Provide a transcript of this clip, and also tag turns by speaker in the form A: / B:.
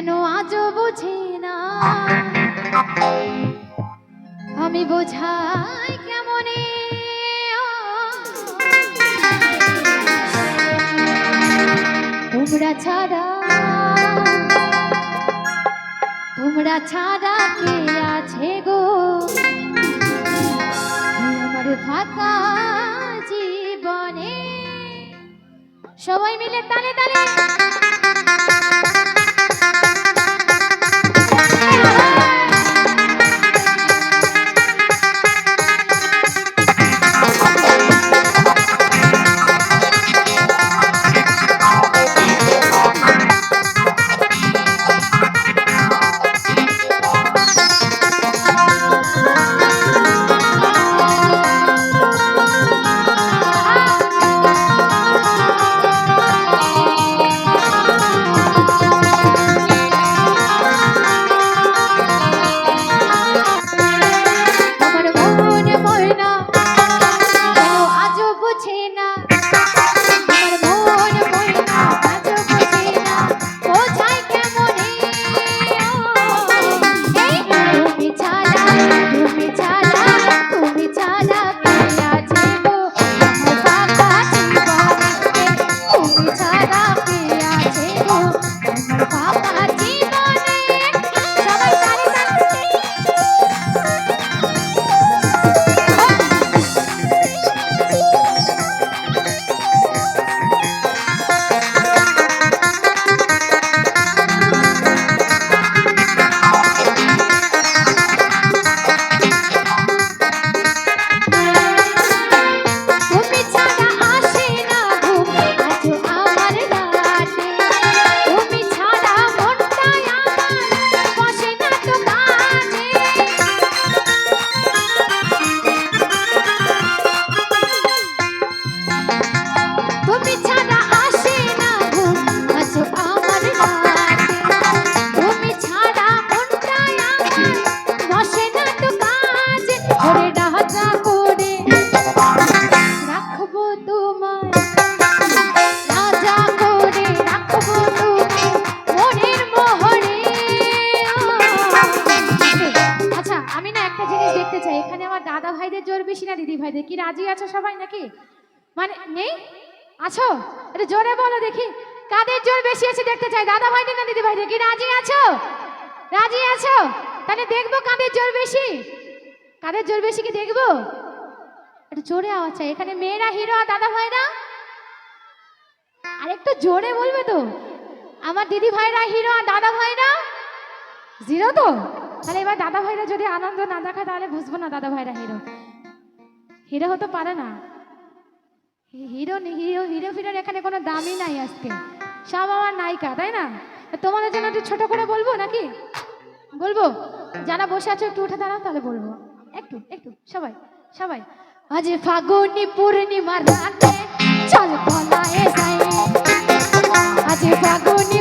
A: কেন আজও বুঝি না আমি বোঝাই কেমনে তোমরা ছাড়া কে আছে গো আমার ফাঁকা জীবনে সবাই মিলে তালে তালে দিদি ভাইদের কি রাজি আছো সবাই নাকি মানে নেই আছো একটু জোরে বলো দেখি কাদের জোর বেশি আছে দেখতে চাই দাদা ভাইদের না দিদি ভাইদের কি রাজি আছো তাহলে দেখবো কাদের জোর বেশি কি দেখবো একটু জোরে আওয়াজ চাই এখানে মেয়েরা হিরো দাদা ভাইরা আর একটু জোরে বলবে তো আমার দিদি ভাইরা হিরো আর দাদা ভাইরা জিরো তো তাহলে এবার দাদা ভাইরা যদি আনন্দ না দেখায় তাহলে বুঝবো না দাদা ভাইরা হিরো হতে পারে না হিরো ফিরোর এখানে কোনো দামই নাই আজকে সব আমার নায়িকা তাই না তোমাদের জন্য একটু ছোট করে বলবো নাকি বলবো যারা বসে আছো একটু উঠে দাঁড়াও তাহলে বলবো একটু সবাই আজ ফাগুনি পূর্ণিমা রাতে চল পলায়ে যাই আজ ফাগুনি